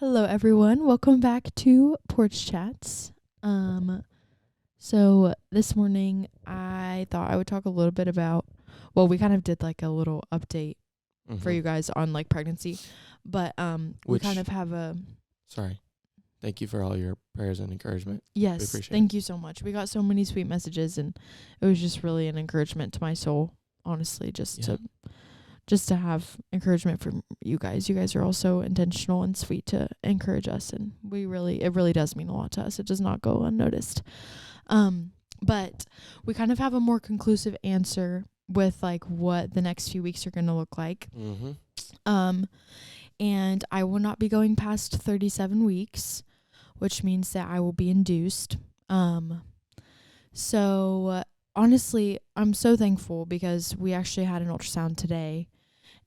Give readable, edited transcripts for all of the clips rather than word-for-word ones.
Hello, everyone. Welcome back to Porch Chats. So this morning I thought I would talk a little bit about, well, we kind of did like a little update for you guys on like pregnancy, but we kind of have a, Sorry. Thank you for all your prayers and encouragement. yes, thank you so much. We got so many sweet messages, and it was just really an encouragement to my soul, honestly, just to have encouragement from you guys. You guys are also intentional and sweet to encourage us, and it really does mean a lot to us. It does not go unnoticed. But we kind of have a more conclusive answer with like what the next few weeks are going to look like. And I will not be going past 37 weeks, which means that I will be induced. So honestly, I'm so thankful because we actually had an ultrasound today.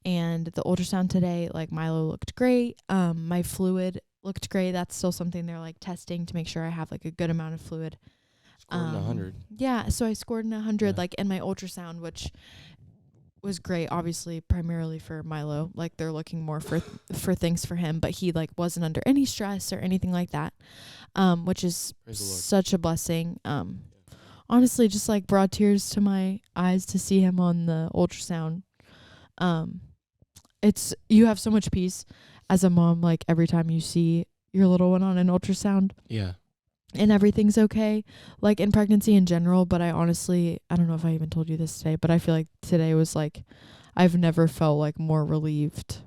And the ultrasound today, like Milo looked great. My fluid looked great. That's still something they're like testing to make sure I have like a good amount of fluid. Scored 100. Yeah, so I scored 100 like in my ultrasound, which was great, obviously primarily for Milo. Like they're looking more for things for him, but he like wasn't under any stress or anything like that. Which is such a blessing. Honestly, just like brought tears to my eyes to see him on the ultrasound. You have so much peace as a mom, like every time you see your little one on an ultrasound. Yeah. And everything's okay, like in pregnancy in general. But I don't know if I even told you this today, but I feel like today was like, I've never felt like more relieved,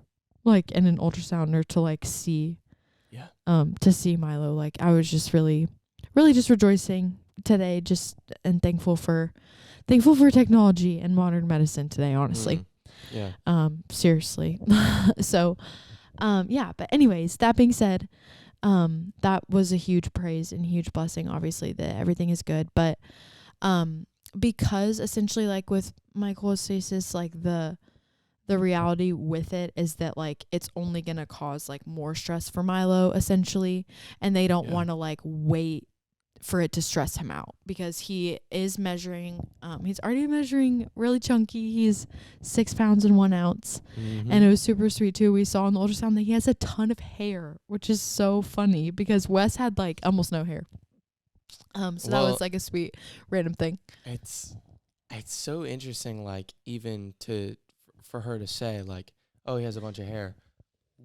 like in an ultrasound or to like see, to see Milo. Like I was just really just rejoicing today, and thankful for technology and modern medicine today, honestly. Seriously. So, but anyways, that being said, that was a huge praise and huge blessing, obviously, that everything is good. But, because essentially like with my cholestasis, like the reality with it is that like, it's only going to cause like more stress for Milo essentially. And they don't want to like wait for it to stress him out because he is measuring, he's already measuring really chunky. He's 6 pounds and 1 ounce. And it was super sweet too. We saw in the ultrasound that he has a ton of hair, which is so funny because Wes had like almost no hair. So that was like a sweet random thing. It's so interesting, like even for her to say like, oh, he has a bunch of hair.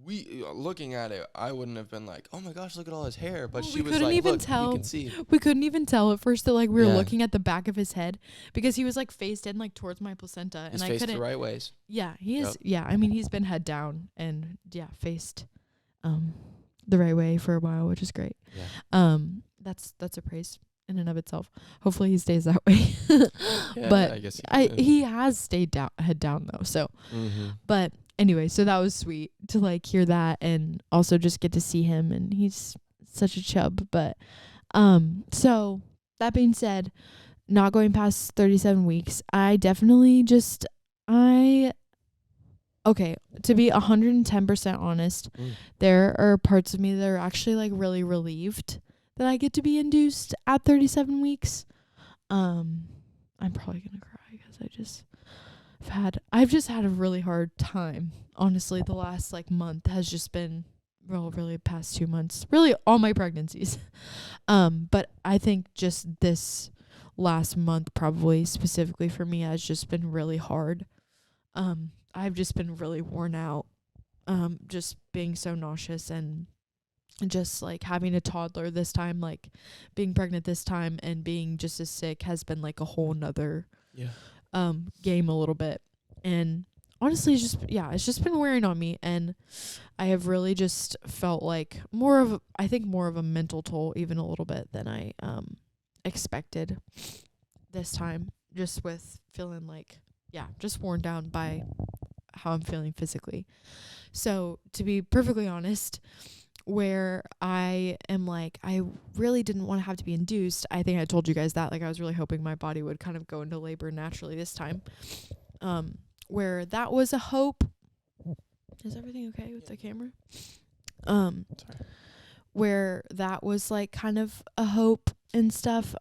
We looking at it, I wouldn't have been like, oh my gosh, look at all his hair. But she was like, look, you can see. We couldn't even tell at first that like we were looking at the back of his head because he was like faced in like towards my placenta. He's and faced the right ways. Yeah, he is. Yeah, I mean he's been head down and faced the right way for a while, which is great. That's a praise in and of itself. Hopefully he stays that way. But I guess he has stayed head down though. So but anyway, so that was sweet to like hear that and also just get to see him, and he's such a chub. But so that being said, not going past 37 weeks, I definitely to be 110% honest, there are parts of me that are actually like really relieved that I get to be induced at 37 weeks. I'm probably going to cry because I've just had a really hard time. Honestly, the last like month has just been really past 2 months, really all my pregnancies. But I think just this last month, probably specifically for me, has just been really hard. I've just been really worn out. Just being so nauseous and just like having a toddler this time, like being pregnant this time and being just as sick has been like a whole nother game a little bit. And honestly, it's just been wearing on me, and I have really just felt like more of a mental toll, even a little bit, than I expected this time, just with feeling like just worn down by how I'm feeling physically. So to be perfectly honest, where I am like, I really didn't want to have to be induced. I think I told you guys that, like I was really hoping my body would kind of go into labor naturally this time. Where that was a hope. Is everything okay with the camera? Sorry. Where that was like kind of a hope and stuff.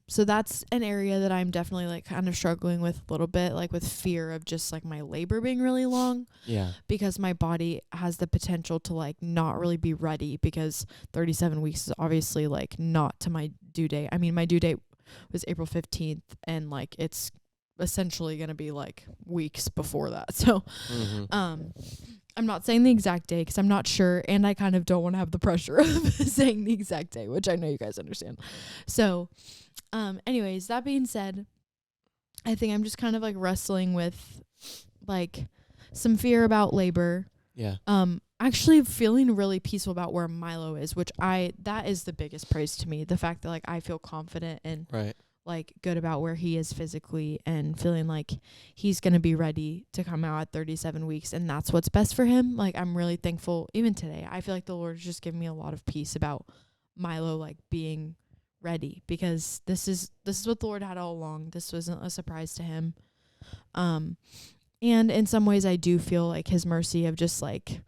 So that's an area that I'm definitely like kind of struggling with a little bit, like with fear of just like my labor being really long, Yeah. because my body has the potential to like not really be ready, because 37 weeks is obviously like not to my due date. I mean, my due date was April 15th, and like it's essentially going to be like weeks before that. So I'm not saying the exact day because I'm not sure, and I kind of don't want to have the pressure of saying the exact day, which I know you guys understand. So anyways, that being said, I think I'm just kind of like wrestling with like some fear about labor. Yeah. Actually feeling really peaceful about where Milo is, which that is the biggest praise to me. The fact that like I feel confident and Right. like good about where he is physically, and feeling like he's going to be ready to come out at 37 weeks, and that's what's best for him. Like I'm really thankful. Even today, I feel like the Lord is just giving me a lot of peace about Milo like being ready, because this is what the Lord had all along. This wasn't a surprise to him. And in some ways I do feel like his mercy of just like,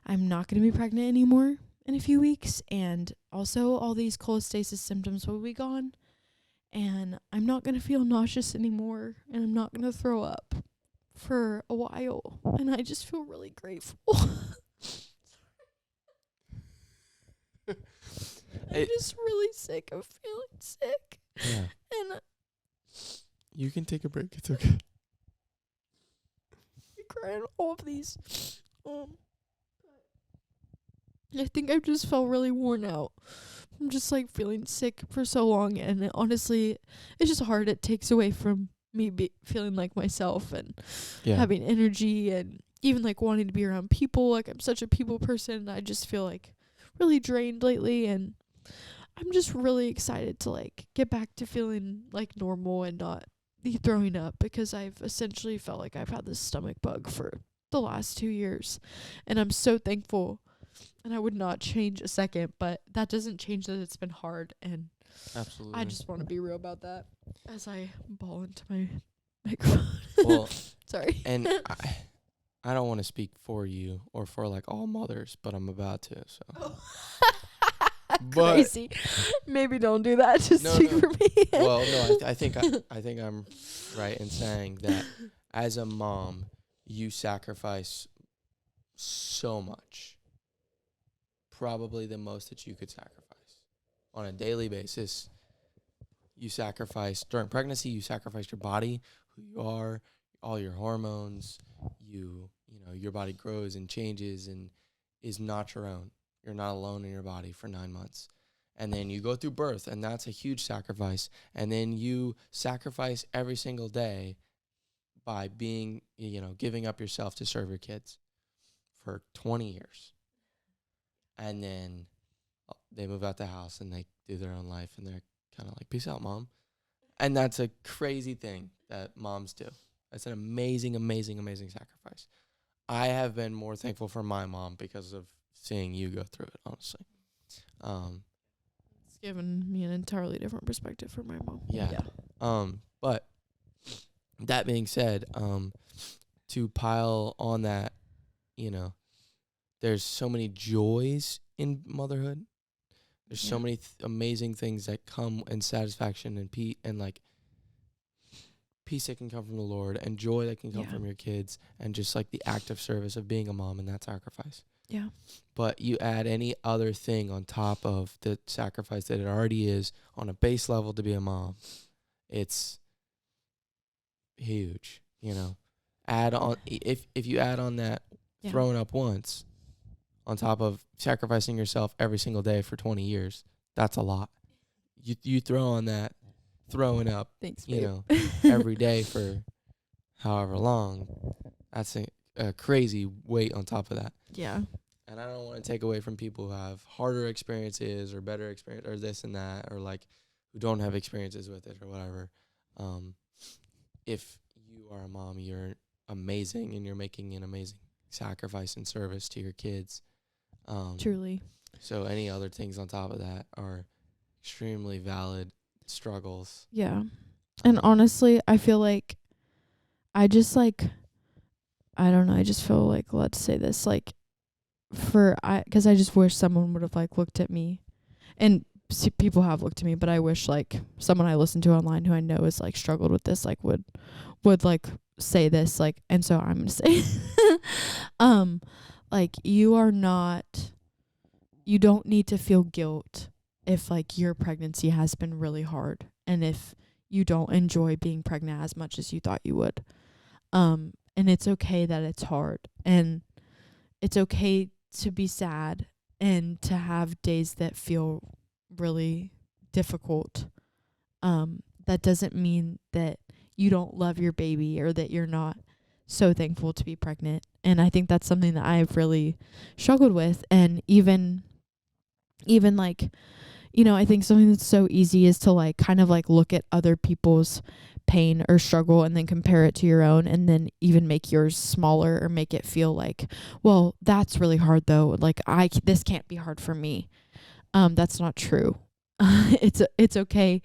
I'm not going to be pregnant anymore in a few weeks, and also all these cholestasis symptoms will be gone, and I'm not going to feel nauseous anymore, and I'm not going to throw up for a while, and I just feel really grateful. I'm just really sick of feeling sick. Yeah. And You can take a break. It's okay. I cry on all of these. I think I've just felt really worn out. I'm just like feeling sick for so long, and honestly, it's just hard. It takes away from me feeling like myself and having energy, and even like wanting to be around people. Like I'm such a people person. I just feel like really drained lately, and I'm just really excited to like get back to feeling like normal and not be throwing up, because I've essentially felt like I've had this stomach bug for the last 2 years, and I'm so thankful. And I would not change a second, but that doesn't change that it's been hard, and Absolutely. I just want to be real about that as I bawl into my microphone. Well, sorry. And I don't want to speak for you or for like all mothers, but I'm about to. So. Oh. But crazy. Maybe don't do that. Just speak for me. Well, no, I think I'm right in saying that as a mom, you sacrifice so much. Probably the most that you could sacrifice on a daily basis. You sacrifice during pregnancy. You sacrifice your body, who you are, all your hormones. You know, your body grows and changes and is not your own. You're not alone in your body for 9 months. And then you go through birth, and that's a huge sacrifice. And then you sacrifice every single day by being, giving up yourself to serve your kids for 20 years. And then they move out the house and they do their own life, and they're kind of like, peace out, Mom. And that's a crazy thing that moms do. It's an amazing, amazing, amazing sacrifice. I have been more thankful for my mom because of seeing you go through it, honestly. It's given me an entirely different perspective from my mom. Yeah. But that being said, to pile on that, there's so many joys in motherhood. There's so many amazing things that come, and satisfaction and peace that can come from the Lord, and joy that can come from your kids, and just like the act of service of being a mom and that sacrifice. Yeah. But you add any other thing on top of the sacrifice that it already is on a base level to be a mom, it's huge, Add on if you add on that throwing up once on top of sacrificing yourself every single day for 20 years, that's a lot. You throw on that throwing up, thanks, every day for however long, that's a crazy weight on top of that. Yeah. And I don't want to take away from people who have harder experiences or better experience or this and that, or like who don't have experiences with it or whatever. If you are a mom, you're amazing, and you're making an amazing sacrifice and service to your kids. Truly. So any other things on top of that are extremely valid struggles. Yeah. And honestly, I feel like I just like, I don't know, I just feel like, let's say this, like, because I just wish someone would have like looked at me, and people have looked to me, but I wish like someone I listen to online who I know is like struggled with this like would like say this, like, and so I'm gonna say like you don't need to feel guilt if like your pregnancy has been really hard and if you don't enjoy being pregnant as much as you thought you would. And it's okay that it's hard, and it's okay to be sad and to have days that feel really difficult. That doesn't mean that you don't love your baby or that you're not so thankful to be pregnant. And I think that's something that I've really struggled with. And even like, you know, I think something that's so easy is to like kind of like look at other people's pain or struggle and then compare it to your own, and then even make yours smaller or make it feel like, well, that's really hard though. Like this can't be hard for me. That's not true. It's okay.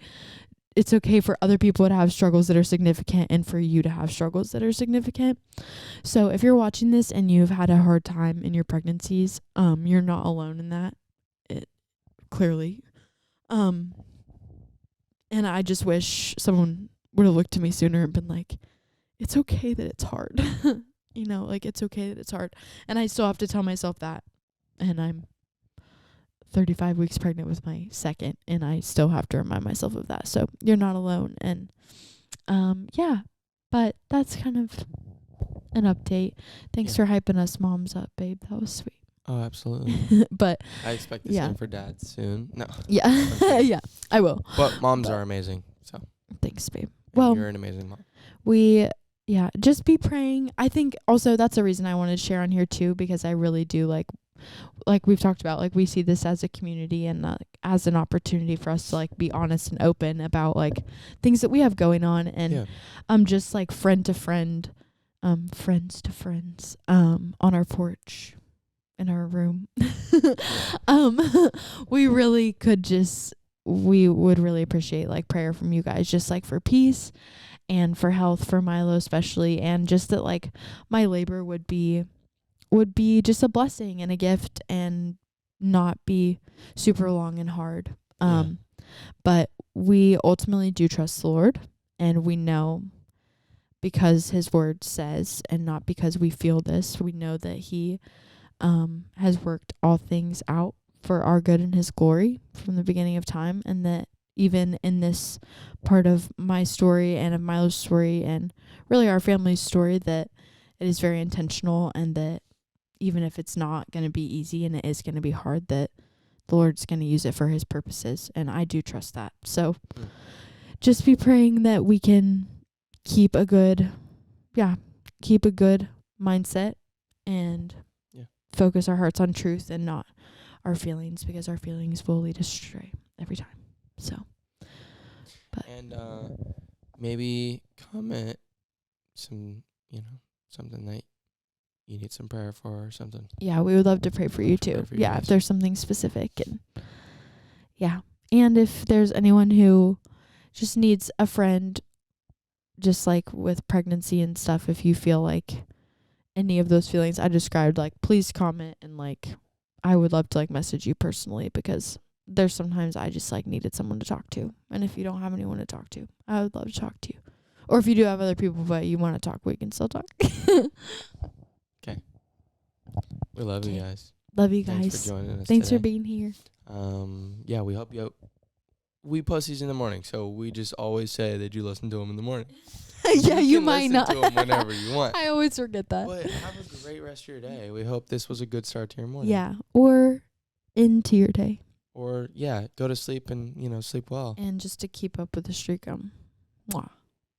It's okay for other people to have struggles that are significant and for you to have struggles that are significant. So if you're watching this and you've had a hard time in your pregnancies, you're not alone in that. Clearly. And I just wish someone would have looked to me sooner and been like, it's okay that it's hard. You know, like it's okay that it's hard. And I still have to tell myself that. And I'm 35 weeks pregnant with my second, and I still have to remind myself of that. So you're not alone. And yeah, but that's kind of an update. Thanks for hyping us moms up, babe. That was sweet. Oh, absolutely. But I expect the same for dads soon. No. Yeah. Yeah, I will. But moms are amazing. So thanks, babe. And Well, you're an amazing mom. Just be praying. I think also that's a reason I wanted to share on here too, because I really do like we've talked about, like we see this as a community and as an opportunity for us to like be honest and open about like things that we have going on, and just like friend to friend, friends to friends, on our porch in our room. We would really appreciate like prayer from you guys, just like for peace and for health for Milo especially, and just that like my labor would be just a blessing and a gift and not be super long and hard. But we ultimately do trust the Lord, and we know, because his word says, and not because we feel this, we know that he has worked all things out for our good and his glory from the beginning of time, and that even in this part of my story and of Milo's story and really our family's story, that it is very intentional, and that even if it's not going to be easy and it is going to be hard, that the Lord's going to use it for his purposes. And I do trust that. So just be praying that we can keep a good mindset and focus our hearts on truth and not our feelings, because our feelings will lead us astray every time. So, and maybe comment something that you need some prayer for or something. Yeah, we would love to pray for you too. If there's something specific. And if there's anyone who just needs a friend, just like with pregnancy and stuff, if you feel like any of those feelings I described, like please comment, and like I would love to like message you personally, because there's sometimes I just like needed someone to talk to. And if you don't have anyone to talk to, I would love to talk to you. Or if you do have other people but you want to talk, we can still talk. Okay. We love you guys. Love you guys. Thanks for joining us. Thanks for being here. We hope we post these in the morning, so we just always say that you listen to them in the morning. You might not. Listen to them whenever you want. I always forget that. But have a great rest of your day. We hope this was a good start to your morning. Yeah, or into your day. Or go to sleep and sleep well. And just to keep up with the streak, mwah.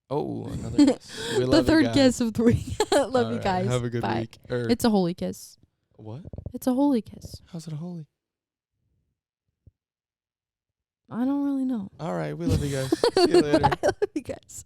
Oh, another kiss. We love the you third guys. Kiss of the week. Love you guys. Have a good Bye. week. It's a holy kiss. What? It's a holy kiss. How's it a holy? I don't really know. All right, we love you guys. See you later. I love you guys.